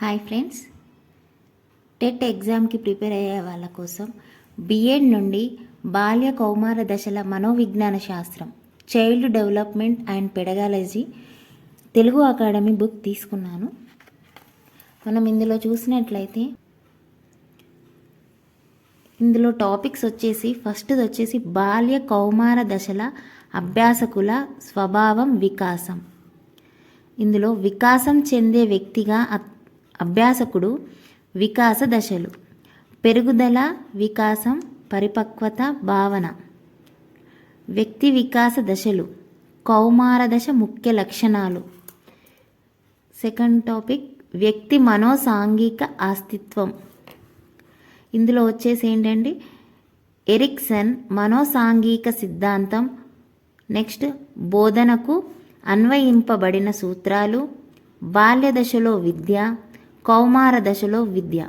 Hi friends, TET ఎగ్జామ్కి prepare అయ్యే వాళ్ళ కోసం బిఎడ్ నుండి బాల్య కౌమార దశల మనోవిజ్ఞాన శాస్త్రం, child development and pedagogy Telugu academy book తీసుకున్నాను. మనం ఇందులో చూసినట్లయితే ఇందులో టాపిక్స్ ఫస్ట్ది బాల్య కౌమార దశల అభ్యాసకుల స్వభావం వికాసం. ఇందులో వికాసం చెందే వ్యక్తిగా అభ్యాసకుడు వికాస దశలు: పెరుగుదల, వికాసం, పరిపక్వత, భావన. వ్యక్తి వికాస దశలు: కౌమార దశ ముఖ్య లక్షణాలు. సెకండ్ టాపిక్ వ్యక్తి మనోసాంఘిక అస్తిత్వం. ఇందులో ఏంటంటే ఎరిక్సన్ మనోసాంఘిక సిద్ధాంతం. నెక్స్ట్ బోధనకు అన్వయింపబడిన సూత్రాలు, బాల్య దశలో విద్య, కౌమార దశలో విద్య.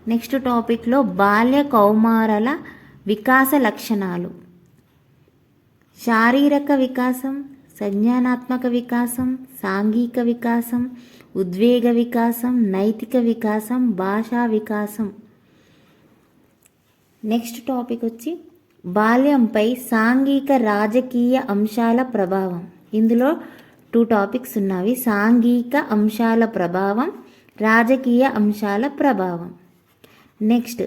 నెక్స్ట్ టాపిక్లో బాల్య కౌమారల వికాస లక్షణాలు: శారీరక వికాసం, సంజ్ఞానాత్మక వికాసం, సాంఘిక వికాసం, ఉద్వేగ వికాసం, నైతిక వికాసం, భాషా వికాసం. నెక్స్ట్ టాపిక్ బాల్యంపై సాంఘిక రాజకీయ అంశాల ప్రభావం. ఇందులో 2 టాపిక్స్ ఉన్నవి: సాంఘిక అంశాల ప్రభావం, రాజకీయ అంశాల ప్రభావం. నెక్స్ట్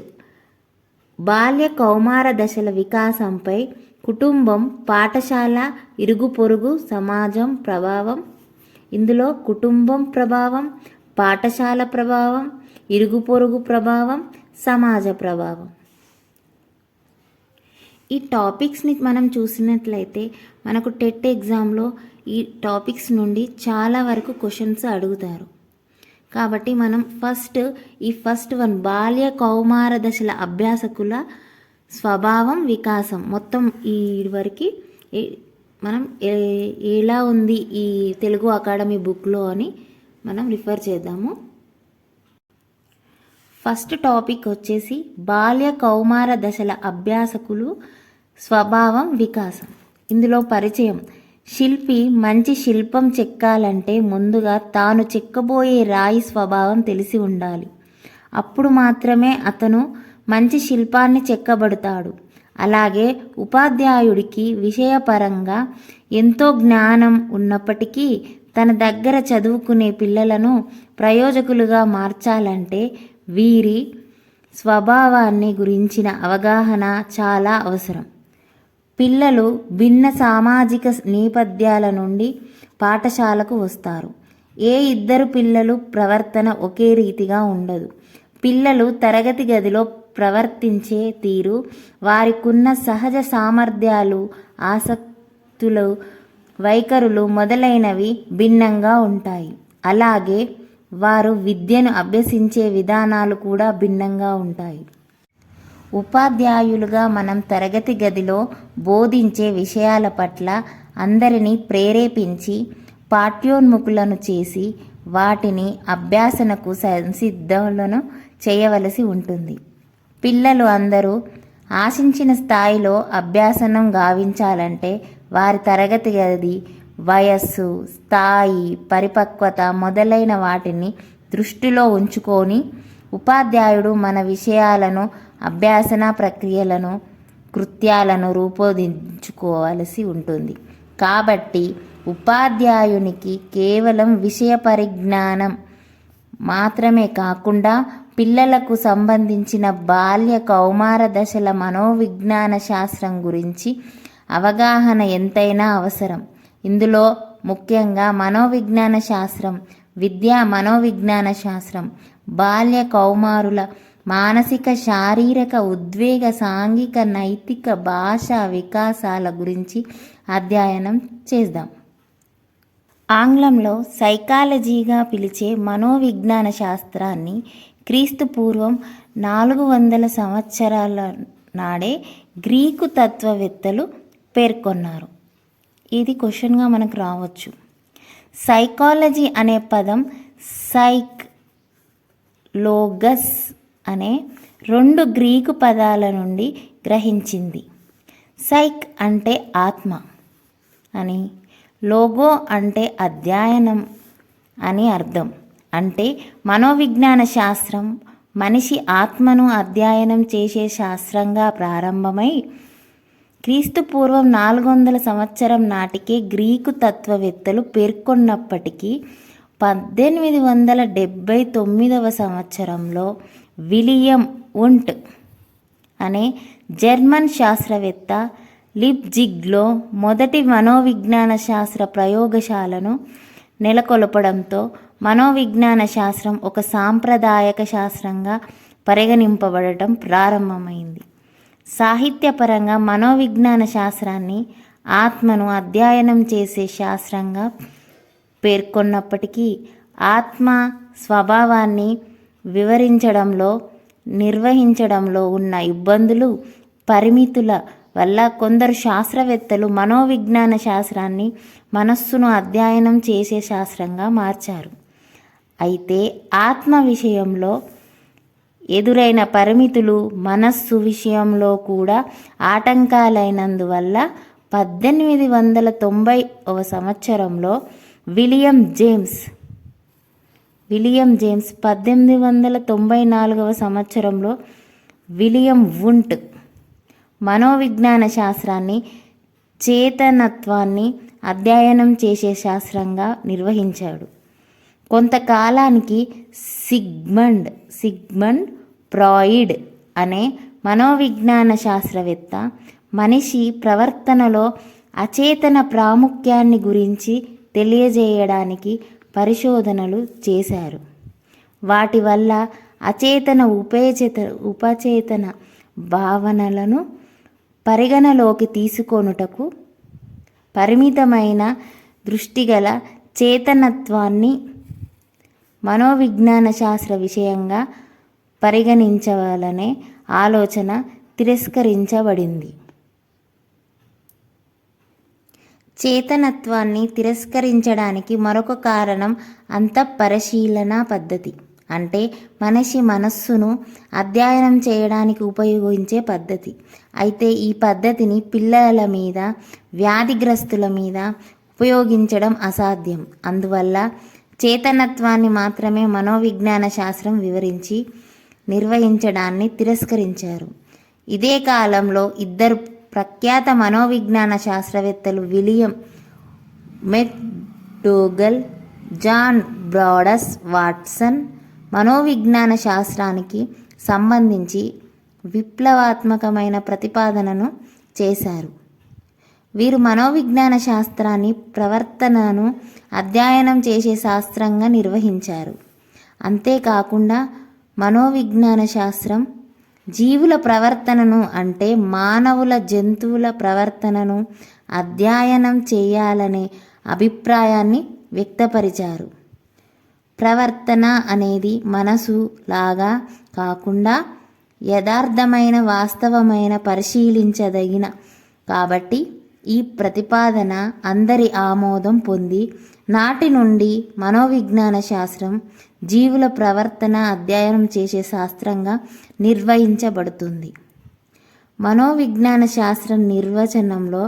బాల్య కౌమార దశల వికాసంపై కుటుంబం, పాఠశాల, ఇరుగు పొరుగు సమాజం ప్రభావం. ఇందులో కుటుంబం ప్రభావం, పాఠశాల ప్రభావం, ఇరుగు పొరుగు ప్రభావం, సమాజ ప్రభావం. ఈ టాపిక్స్ని మనం చూసినట్లయితే మనకు టెట్ ఎగ్జామ్లో ఈ టాపిక్స్ నుండి చాలా వరకు క్వశ్చన్స్ అడుగుతారు. కాబట్టి మనం ఫస్ట్ వన్ బాల్య కౌమార దశల అభ్యాసకుల స్వభావం వికాసం మొత్తం ఈ వరకు మనం ఎలా ఉంది ఈ తెలుగు అకాడమీ బుక్లో అని మనం రిఫర్ చేద్దాము. ఫస్ట్ టాపిక్ బాల్య కౌమార దశల అభ్యాసకులు స్వభావం వికాసం. ఇందులో పరిచయం: శిల్పి మంచి శిల్పం చెక్కాలంటే ముందుగా తాను చెక్కబోయే రాయి స్వభావం తెలిసి ఉండాలి. అప్పుడు మాత్రమే అతను మంచి శిల్పాన్ని చెక్కబడతాడు. అలాగే ఉపాధ్యాయుడికి విషయపరంగా ఎంతో జ్ఞానం ఉన్నప్పటికీ తన దగ్గర చదువుకునే పిల్లలను ప్రయోజకులుగా మార్చాలంటే వీరి స్వభావాన్ని గురించిన అవగాహన చాలా అవసరం. పిల్లలు భిన్న సామాజిక నేపథ్యాల నుండి పాఠశాలకు వస్తారు. ఏ ఇద్దరు పిల్లలు ప్రవర్తన ఒకే రీతిగా ఉండదు. పిల్లలు తరగతి గదిలో ప్రవర్తించే తీరు, వారికున్న సహజ సామర్థ్యాలు, ఆసక్తులు, వైఖరులు మొదలైనవి భిన్నంగా ఉంటాయి. అలాగే వారు విద్యను అభ్యసించే విధానాలు కూడా భిన్నంగా ఉంటాయి. ఉపాధ్యాయులుగా మనం తరగతి గదిలో బోధించే విషయాల పట్ల అందరినీ ప్రేరేపించి పాఠ్యోన్ముఖులను చేసి వాటిని అభ్యాసనకు సంసిద్ధులను చేయవలసి ఉంటుంది. పిల్లలు అందరూ ఆశించిన స్థాయిలో అభ్యాసనం గావించాలంటే వారి తరగతి గది వయస్సు, స్థాయి, పరిపక్వత మొదలైన వాటిని దృష్టిలో ఉంచుకొని ఉపాధ్యాయుడు మన విషయాలను, అభ్యాసన ప్రక్రియలను, కృత్యాలను రూపొందించుకోవలసి ఉంటుంది. కాబట్టి ఉపాధ్యాయునికి కేవలం విషయ పరిజ్ఞానం మాత్రమే కాకుండా పిల్లలకు సంబంధించిన బాల్య కౌమార దశల మనోవిజ్ఞాన శాస్త్రం గురించి అవగాహన ఎంతైనా అవసరం. ఇందులో ముఖ్యంగా మనోవిజ్ఞాన శాస్త్రం, విద్యా మనోవిజ్ఞాన శాస్త్రం బాల్య కౌమారుల మానసిక, శారీరక, ఉద్వేగ, సాంఘిక, నైతిక, భాషా వికాసాల గురించి అధ్యయనం చేద్దాం. ఆంగ్లంలో సైకాలజీగా పిలిచే మనోవిజ్ఞాన శాస్త్రాన్ని క్రీస్తుపూర్వం 400 సంవత్సరాల నాడే గ్రీకు తత్వవేత్తలు పేర్కొన్నారు. ఇది క్వశ్చన్గా మనకు రావచ్చు. సైకాలజీ అనే పదం సైక్, లోగస్ అనే 2 గ్రీకు పదాల నుండి గ్రహించింది. సైక్ అంటే ఆత్మ అని, లోగో అంటే అధ్యయనం అని అర్థం. అంటే మనోవిజ్ఞాన శాస్త్రం మనిషి ఆత్మను అధ్యయనం చేసే శాస్త్రంగా ప్రారంభమై క్రీస్తు పూర్వం 400 సంవత్సరం నాటికే గ్రీకు తత్వవేత్తలు పేర్కొన్నప్పటికీ 1879 సంవత్సరంలో విలియం వుంట్ అనే జర్మన్ శాస్త్రవేత్త లిప్జిగ్లో మొదటి మనోవిజ్ఞాన శాస్త్ర ప్రయోగశాలను నెలకొల్పడంతో మనోవిజ్ఞాన శాస్త్రం ఒక సాంప్రదాయక శాస్త్రంగా పరిగణింపబడటం ప్రారంభమైంది. సాహిత్యపరంగా మనోవిజ్ఞాన శాస్త్రాన్ని ఆత్మను అధ్యయనం చేసే శాస్త్రంగా పేర్కొన్నప్పటికీ ఆత్మ స్వభావాన్ని వివరించడంలో నిర్వహించడంలో ఉన్న ఇబ్బందులు పరిమితుల వల్ల కొందరు శాస్త్రవేత్తలు మనోవిజ్ఞాన శాస్త్రాన్ని మనస్సును అధ్యయనం చేసే శాస్త్రంగా మార్చారు. అయితే ఆత్మ విషయంలో ఎదురైన పరిమితులు మనస్సు విషయంలో కూడా ఆటంకాలైనందువల్ల 1890 సంవత్సరంలో విలియం జేమ్స్ 1894 సంవత్సరంలో విలియం వుంట్ మనోవిజ్ఞాన శాస్త్రాన్ని చేతనత్వాన్ని అధ్యయనం చేసే శాస్త్రంగా నిర్వహించాడు. కొంతకాలానికి సిగ్మండ్ ఫ్రాయిడ్ అనే మనోవిజ్ఞాన శాస్త్రవేత్త మనిషి ప్రవర్తనలో అచేతన ప్రాముఖ్యాన్ని గురించి తెలియజేయడానికి పరిశోధనలు చేశారు. వాటి వల్ల అచేతన ఉపచేతన భావనలను పరిగణలోకి తీసుకొనుటకు పరిమితమైన దృష్టిగల చేతనత్వాన్ని మనోవిజ్ఞాన శాస్త్ర విషయంగా పరిగణించవాలనే ఆలోచన తిరస్కరించబడింది. చేతనత్వాన్ని తిరస్కరించడానికి మరొక కారణం అంతఃపరిశీలన పద్ధతి, అంటే మనిషి మనస్సును అధ్యయనం చేయడానికి ఉపయోగించే పద్ధతి. అయితే ఈ పద్ధతిని పిల్లల మీద, వ్యాధిగ్రస్తుల మీద ఉపయోగించడం అసాధ్యం. అందువల్ల చేతనత్వాన్ని మాత్రమే మనోవిజ్ఞాన శాస్త్రం వివరించి నిర్వహించడాన్ని తిరస్కరించారు. ఇదే కాలంలో ఇద్దరు ప్రఖ్యాత మనోవిజ్ఞాన శాస్త్రవేత్తలు విలియం మెక్డోగల్, జాన్ బ్రాడస్ వాట్సన్ మనోవిజ్ఞాన శాస్త్రానికి సంబంధించి విప్లవాత్మకమైన ప్రతిపాదనను చేశారు. వీరు మనోవిజ్ఞాన శాస్త్రాన్ని ప్రవర్తనను అధ్యయనం చేసే శాస్త్రంగా నిర్వహించారు. అంతేకాకుండా మనోవిజ్ఞాన శాస్త్రం జీవుల ప్రవర్తనను, అంటే మానవుల జంతువుల ప్రవర్తనను అధ్యయనం చేయాలనే అభిప్రాయాన్ని వ్యక్తపరిచారు. ప్రవర్తన అనేది మనసు లాగా కాకుండా యథార్థమైన, వాస్తవమైన, పరిశీలించదగిన కాబట్టి ఈ ప్రతిపాదన అందరి ఆమోదం పొంది నాటి నుండి మనోవిజ్ఞాన శాస్త్రం జీవుల ప్రవర్తన అధ్యయనం చేసే శాస్త్రంగా నిర్వహించబడుతుంది. మనోవిజ్ఞాన శాస్త్రం నిర్వచనంలో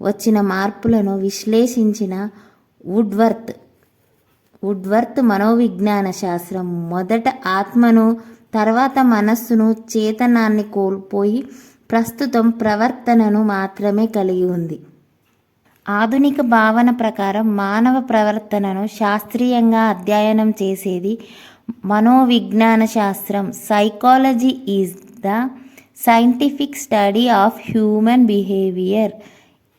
వచ్చిన మార్పులను విశ్లేషించిన వుడ్వర్త్ మనోవిజ్ఞాన శాస్త్రం మొదట ఆత్మను, తర్వాత మనస్సును, చేతనాన్ని కోల్పోయి ప్రస్తుతం ప్రవర్తనను మాత్రమే కలిగి ఉంది. ఆధునిక భావన ప్రకారం మానవ ప్రవర్తనను శాస్త్రీయంగా అధ్యయనం చేసేది మనోవిజ్ఞాన శాస్త్రం. Psychology is the scientific study of human behaviour.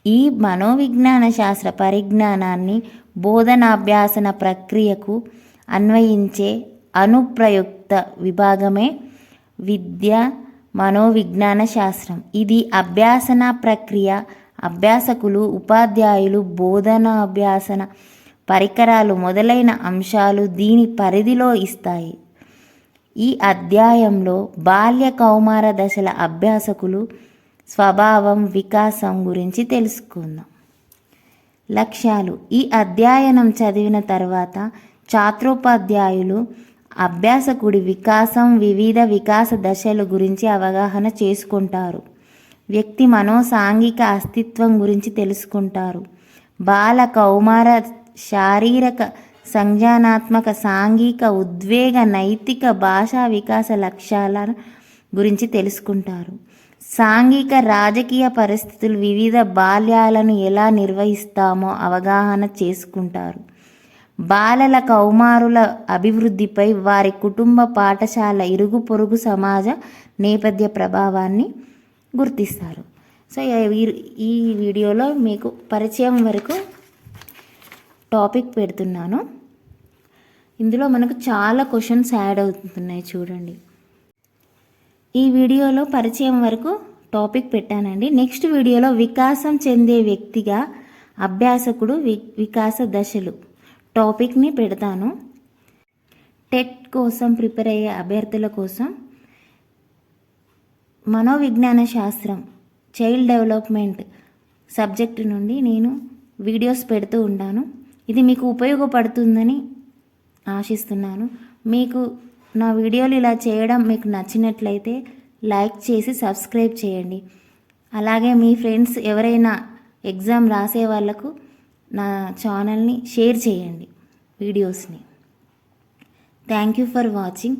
ఈ మనోవిజ్ఞాన శాస్త్ర పరిజ్ఞానాన్ని బోధనాభ్యాసన ప్రక్రియకు అన్వయించే అనుప్రయుక్త విభాగమే విద్య మనోవిజ్ఞాన శాస్త్రం. ఇది అభ్యాసన ప్రక్రియ, అభ్యాసకులు, ఉపాధ్యాయులు, బోధనాభ్యాసన పరికరాలు మొదలైన అంశాలు దీని పరిధిలో ఇస్తాయి. ఈ అధ్యాయంలో బాల్య కౌమార దశల అభ్యాసకులు స్వభావం, వికాసం గురించి తెలుసుకుందాం. లక్ష్యాలు. ఈ అధ్యయనం చదివిన తర్వాత ఛాత్రోపాధ్యాయులు అభ్యాసకుడి వికాసం, వివిధ వికాస దశలు గురించి అవగాహన చేసుకుంటారు. వ్యక్తి మనోసాంఘిక అస్తిత్వం గురించి తెలుసుకుంటారు. బాల కౌమార శారీరక సంజ్ఞానాత్మక, సాంఘిక, ఉద్వేగ, నైతిక, భాషా వికాస లక్ష్యాల గురించి తెలుసుకుంటారు. సాంఘిక రాజకీయ పరిస్థితులు, వివిధ బాల్యాలను ఎలా నిర్వహిస్తామో అవగాహన చేసుకుంటారు. బాలల కౌమారుల అభివృద్ధిపై వారి కుటుంబ, పాఠశాల, ఇరుగు పొరుగు సమాజ నేపథ్య ప్రభావాన్ని గుర్తిస్తారు. సో ఈ వీడియోలో మీకు పరిచయం వరకు టాపిక్ పెడుతున్నాను. ఇందులో మనకు చాలా క్వశ్చన్స్ యాడ్ అవుతున్నాయి చూడండి. ఈ వీడియోలో పరిచయం వరకు టాపిక్ పెట్టానండి. నెక్స్ట్ వీడియోలో వికాసం చెందే వ్యక్తిగా అభ్యాసకుడు వికాస దశలు టాపిక్ని పెడతాను. టెట్ కోసం ప్రిపేర్ అయ్యే అభ్యర్థుల కోసం మనోవిజ్ఞాన శాస్త్రం, చైల్డ్ డెవలప్మెంట్ సబ్జెక్టు నుండి నేను వీడియోస్ పెడుతూ ఉంటాను. ఇది మీకు ఉపయోగపడుతుందని ఆశిస్తున్నాను. మీకు నా వీడియోలు ఇలా చేయడం మీకు నచ్చినట్లయితే లైక్ చేసి సబ్స్క్రైబ్ చేయండి. అలాగే మీ ఫ్రెండ్స్ ఎవరైనా ఎగ్జామ్ రాసే వాళ్ళకు నా ఛానల్ని షేర్ చేయండి వీడియోస్ని. Thank you for watching.